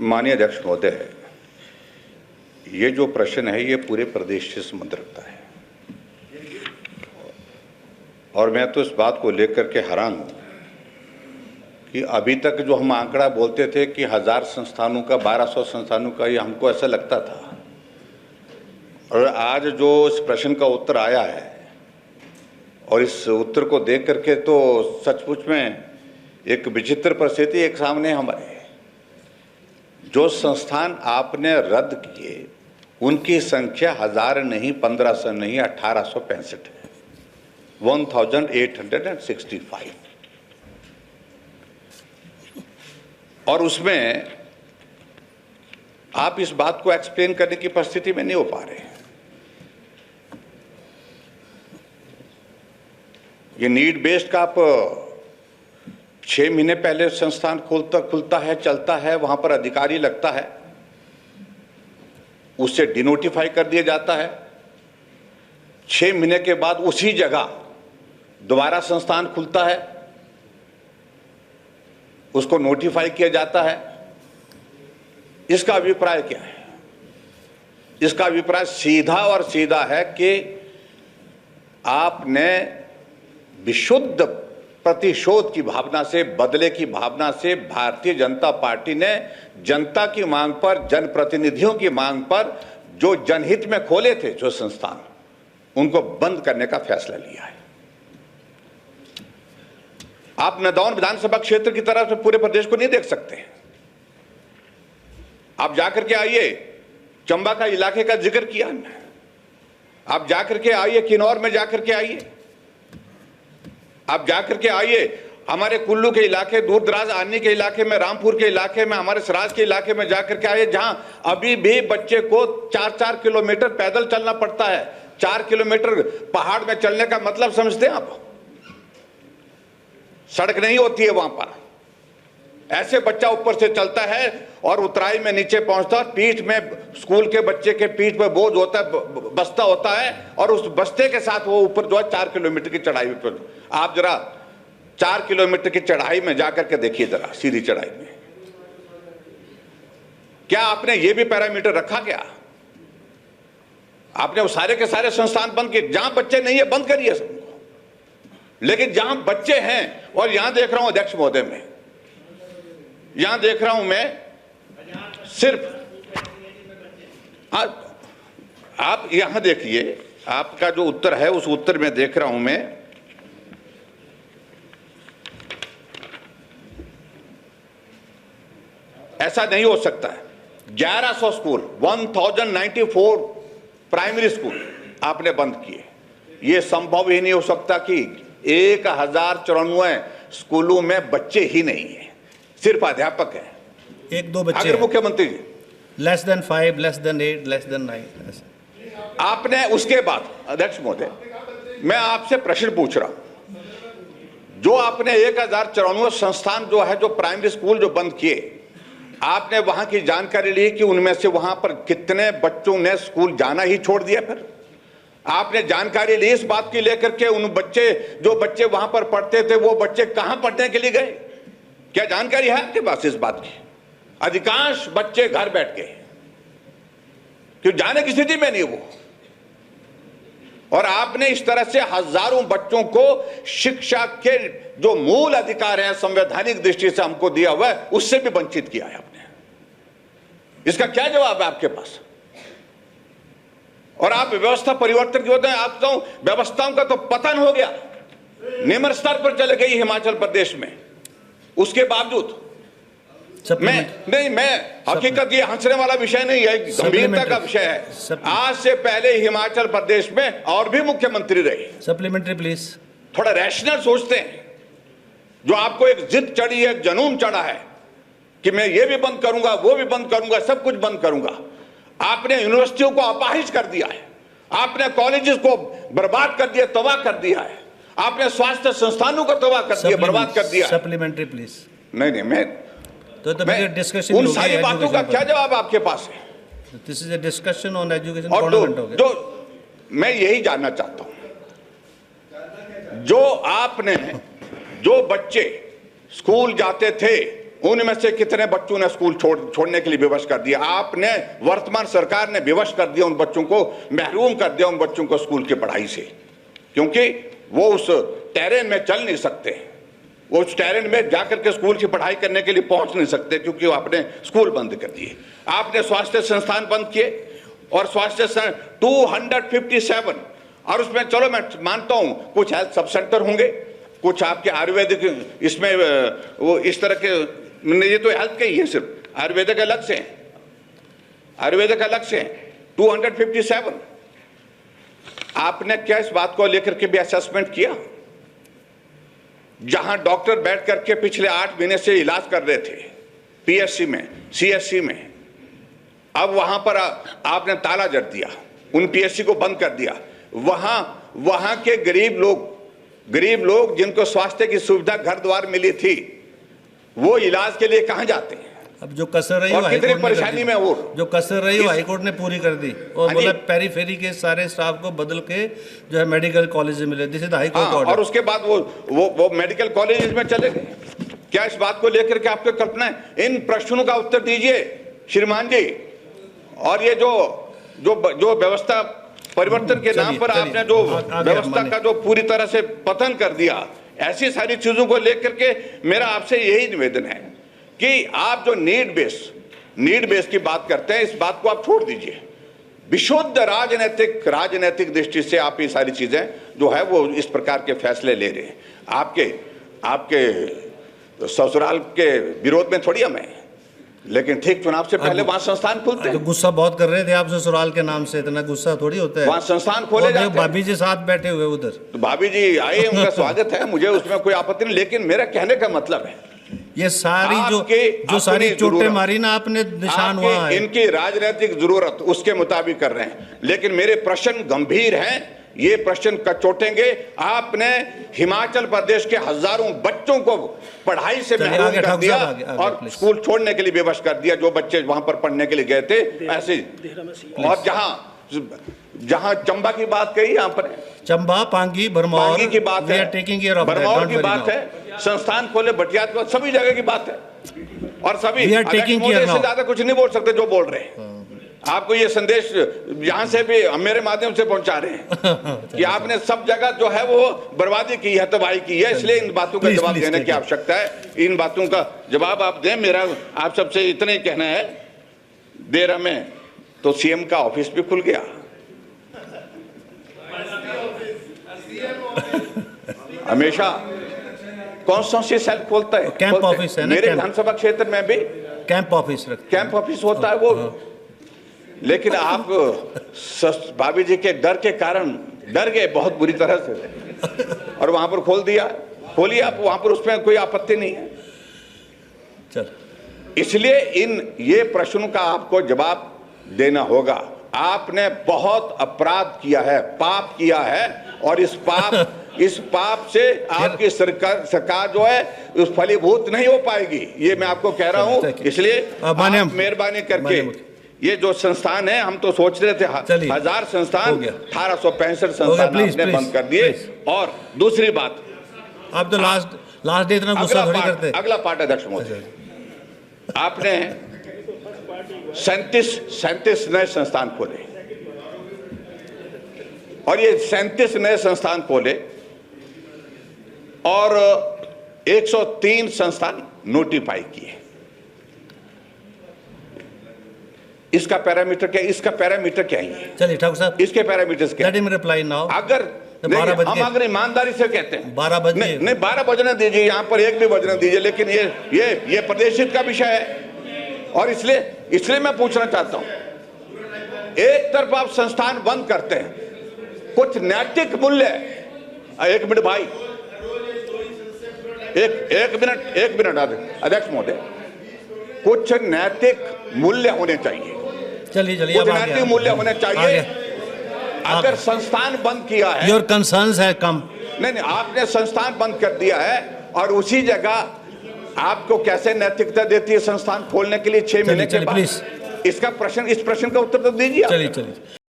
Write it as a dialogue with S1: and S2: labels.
S1: माननीय अध्यक्ष महोदय, ये जो प्रश्न है ये पूरे प्रदेश से संबंध रखता है और मैं तो इस बात को लेकर के हैरान हूँ कि अभी तक जो हम आंकड़ा बोलते थे कि 1000 संस्थानों का 1200 संस्थानों का, ये हमको ऐसा लगता था, और आज जो इस प्रश्न का उत्तर आया है और इस उत्तर को देख करके तो सचमुच में एक विचित्र परिस्थिति एक सामने हमारे, जो संस्थान आपने रद्द किए उनकी संख्या 1000 नहीं, 1500 नहीं, 1865 है, 1865। और उसमें आप इस बात को एक्सप्लेन करने की परिस्थिति में नहीं हो पा रहे। ये नीड बेस्ड का आप 6 महीने पहले संस्थान खुलता है, चलता है, वहां पर अधिकारी लगता है, उससे डिनोटिफाई कर दिया जाता है। 6 महीने के बाद उसी जगह दोबारा संस्थान खुलता है, उसको नोटिफाई किया जाता है। इसका अभिप्राय क्या है? इसका अभिप्राय सीधा और सीधा है कि आपने विशुद्ध प्रतिशोध की भावना से, बदले की भावना से भारतीय जनता पार्टी ने जनता की मांग पर, जनप्रतिनिधियों की मांग पर जो जनहित में खोले थे जो संस्थान, उनको बंद करने का फैसला लिया है। आप नदौन विधानसभा क्षेत्र की तरफ से पूरे प्रदेश को नहीं देख सकते। आप जाकर के आइए, चंबा का इलाके का जिक्र किया हमने, आप जाकर के आइए, किन्नौर में जाकर के आइए, आप जाकर के आइए हमारे कुल्लू के इलाके, दूर दराज आनी के इलाके में, रामपुर के इलाके में, हमारे सराज के इलाके में जाकर के आइए, जहां अभी भी बच्चे को 4-4 किलोमीटर पैदल चलना पड़ता है। 4 किलोमीटर पहाड़ में चलने का मतलब समझते हैं आप? सड़क नहीं होती है वहां पर, ऐसे बच्चा ऊपर से चलता है और उतराई में नीचे पहुंचता है, पीठ में, स्कूल के बच्चे के पीठ पे बोझ होता है, बस्ता होता है, और उस बस्ते के साथ वो ऊपर जो है 4 किलोमीटर की चढ़ाई पर। आप जरा 4 किलोमीटर की चढ़ाई में जाकर के देखिए, जरा सीधी चढ़ाई में, क्या आपने ये भी पैरामीटर रखा? क्या आपने वो सारे के सारे संस्थान बंद किए? जहां बच्चे नहीं है बंद करिए सबको, लेकिन जहां बच्चे हैं, और यहां देख रहा हूं अध्यक्ष महोदय में, यहां देख रहा हूं मैं सिर्फ आप यहां देखिए, आपका जो उत्तर है उस उत्तर में देख रहा हूं मैं, ऐसा नहीं हो सकता है। 1100 स्कूल, 1094 प्राइमरी स्कूल आपने बंद किए। यह संभव ही नहीं हो सकता कि 1094 स्कूलों में बच्चे ही नहीं है, सिर्फ अध्यापक है,
S2: 1-2 बच्चे।
S1: अगर मुख्यमंत्री जी
S2: less than 5, less than 8, less than 9,
S1: आपने उसके बाद, अध्यक्ष महोदय मैं आपसे प्रश्न पूछ रहा हूं, जो आपने 1094 संस्थान जो है, जो प्राइमरी स्कूल जो बंद किए, आपने वहां की जानकारी ली कि उनमें से वहां पर कितने बच्चों ने स्कूल जाना ही छोड़ दिया? फिर आपने जानकारी ली इस बात की लेकर के, उन बच्चे, जो बच्चे वहां पर पढ़ते थे, वो बच्चे कहां पढ़ने के लिए गए? क्या जानकारी है आपके पास इस बात की? अधिकांश बच्चे घर बैठ गए, क्यों? जाने की स्थिति में नहीं वो। और आपने इस तरह से हजारों बच्चों को शिक्षा के जो मूल अधिकार है संवैधानिक दृष्टि से हमको दिया हुआ है, उससे भी वंचित किया है आपने। इसका क्या जवाब है आपके पास? और आप व्यवस्था परिवर्तन की होते हैं, आप तो व्यवस्थाओं का तो पतन हो गया, निम्न स्तर पर चले गई हिमाचल प्रदेश में। उसके बावजूद मैं हकीकत, ये हंसने वाला विषय नहीं है, गंभीरता का विषय है। आज से पहले हिमाचल प्रदेश में और भी मुख्यमंत्री रहे।
S2: Supplementary please.
S1: थोड़ा रैशनल सोचते हैं। जो आपको एक जिद चढ़ी है, एक जुनून चढ़ा है कि मैं ये भी बंद करूंगा, वो भी बंद करूंगा, सब कुछ बंद करूंगा। आपने यूनिवर्सिटियों को अपाहिज कर दिया है, आपने कॉलेजेस को बर्बाद कर दिया, तबाह कर दिया है, आपने स्वास्थ्य संस्थानों को तबाह कर दिया, बर्बाद कर दिया।
S2: Supplementary please.
S1: नहीं, मैं
S2: डिस्कशन,
S1: उन सारी बातों का क्या जवाब आपके पास है?
S2: This is a discussion on education.
S1: और जो मैं यही जानना चाहता हूं, जो आपने, जो बच्चे स्कूल जाते थे उनमें से कितने बच्चों ने स्कूल छोड़ने के लिए विवश कर दिया। आपने, वर्तमान सरकार ने विवश कर दिया उन बच्चों को, महरूम कर दिया उन बच्चों को स्कूल की पढ़ाई से, क्योंकि वो उस टेरेन में चल नहीं सकते, वो उस टेरेन में जाकर के स्कूल की पढ़ाई करने के लिए पहुंच नहीं सकते, क्योंकि आपने स्कूल बंद कर दिए। आपने स्वास्थ्य संस्थान बंद किए, और स्वास्थ्य 257, और उसमें चलो मैं मानता हूं कुछ हेल्थ सब सेंटर होंगे, कुछ आपके आयुर्वेदिक, इसमें वो इस तरह के, ये तो हेल्थ के ही है, सिर्फ आयुर्वेदिक अलग से हैं, आयुर्वेदिक अलग से हैं। 257 आपने क्या इस बात को लेकर के भी असेसमेंट किया? जहां डॉक्टर बैठ करके पिछले 8 महीने से इलाज कर रहे थे पीएससी में, सीएससी में, अब वहां पर आपने ताला जड़ दिया, उन पीएससी को बंद कर दिया। वहां के गरीब लोग जिनको स्वास्थ्य की सुविधा घर द्वार मिली थी, वो इलाज के लिए कहां जाते हैं?
S2: अब जो कसर रही
S1: और कितनी परेशानी में, और
S2: जो कसर रही हाईकोर्ट ने पूरी कर दी, और बोला पेरीफेरी के सारे स्टाफ को बदल के जो है मेडिकल कॉलेज मिले, दिस इज हाईकोर्ट ऑर्डर।
S1: और उसके बाद वो मेडिकल कॉलेज में चले गए। क्या इस बात को लेकर के आपको कल्पना है? इन प्रश्नों का उत्तर दीजिए श्रीमान जी। और ये जो व्यवस्था परिवर्तन के नाम पर आपने जो व्यवस्था का जो पूरी तरह से पतन कर दिया, ऐसी सारी चीजों को लेकर के मेरा आपसे यही निवेदन है कि आप जो नीड बेस की बात करते हैं, इस बात को आप छोड़ दीजिए। विशुद्ध राजनैतिक दृष्टि से आप ये सारी चीजें जो है वो इस प्रकार के फैसले ले रहे हैं। आपके ससुराल के विरोध में थोड़ी हम हैं, लेकिन ठीक चुनाव से पहले वहां संस्थान खुलते हैं।
S2: गुस्सा बहुत कर रहे थे आप ससुराल के नाम से, इतना गुस्सा थोड़ी होता है।
S1: वहां संस्थान खोले जाते हैं।
S2: भाभी जी साथ बैठे हुए उधर,
S1: तो भाभी जी आए, उनका स्वागत है, मुझे उसमें कोई आपत्ति नहीं, लेकिन मेरा कहने का मतलब है
S2: ये सारी जो सारी चोटें मारी ना आपने, निशान वहां है।
S1: इनकी राजनीतिक जरूरत उसके मुताबिक कर रहे हैं, लेकिन मेरे प्रश्न गंभीर हैं। ये प्रश्न कचोटेंगे। आपने हिमाचल प्रदेश के हजारों बच्चों को पढ़ाई से महरूम कर दिया और स्कूल छोड़ने के लिए विवश कर दिया, जो बच्चे वहां पर पढ़ने के लिए गए थे। ऐसे, और जहां चंबा की बात कही, यहाँ पर
S2: चंबा, पांगी, भरमौर
S1: की बात है, भरमौर की बात है, संस्थान खोले, भटियात, सभी जगह की बात है। और सभी से ज्यादा कुछ नहीं बोल सकते जो बोल रहे हैं। आपको ये संदेश यहां से भी मेरे माध्यम से पहुंचा रहे हैं कि आपने सब जगह जो है वो बर्बादी की है, तबाही की है, इसलिए इन बातों का जवाब देने की आवश्यकता है। इन बातों का जवाब आप दें। मेरा आप सबसे इतना ही कहना है, देर में तो सीएम का ऑफिस भी खुल गया। हमेशा कौन-सी सेल खोलता है?
S2: कैंप ऑफिस है ना,
S1: मेरे विधानसभा क्षेत्र में भी कैंप ऑफिस होता है वो। लेकिन आप भाभी जी के डर के कारण डर गए बहुत बुरी तरह से, और वहां पर खोल दिया। खोलिए आप वहां पर, उसमें कोई आपत्ति नहीं है। चल, इसलिए ये प्रश्नों का आपको जवाब देना होगा। आपने बहुत अपराध किया है, पाप किया है, और इस पाप से आपकी सरकार जो है उस फलीभूत नहीं हो पाएगी, ये मैं आपको कह रहा हूं। इसलिए मेहरबानी करके ये जो संस्थान है, हम तो सोच रहे थे 1000 संस्थान, 1865 संस्थान आपने बंद कर दिए। और दूसरी बात,
S2: आप तो लास्ट डे इतना गुस्सा थोड़ी करते।
S1: अगला पार्ट अध्यक्ष महोदय, आपने 37 नए संस्थान खोले, और ये 37 नए संस्थान खोले, और 103 संस्थान नोटिफाई किए। इसका पैरामीटर क्या है?
S2: चलिए ठाकुर साहब,
S1: इसके पैरामीटर्स क्या?
S2: Let him reply now.
S1: अगर हम अगर ईमानदारी से कहते हैं
S2: 12 बजे
S1: नहीं 12 बजने दीजिए, यहाँ पर एक भी बजने दीजिए, लेकिन ये प्रदेशित का विषय है। और इसलिए मैं पूछना चाहता हूं, एक तरफ आप संस्थान बंद करते हैं, कुछ नैतिक मूल्य, एक मिनट भाई, एक मिनट अध्यक्ष महोदय, कुछ नैतिक मूल्य होने चाहिए।
S2: चलिए
S1: कुछ नैतिक मूल्य होने चाहिए। अगर संस्थान बंद किया है,
S2: योर कंसर्न्स है कम।
S1: नहीं, आपने संस्थान बंद कर दिया है, और उसी जगह आपको कैसे नैतिकता देती है संस्थान खोलने के लिए 6 महीने के बाद? इस प्रश्न का उत्तर तो दीजिए।
S2: चलिए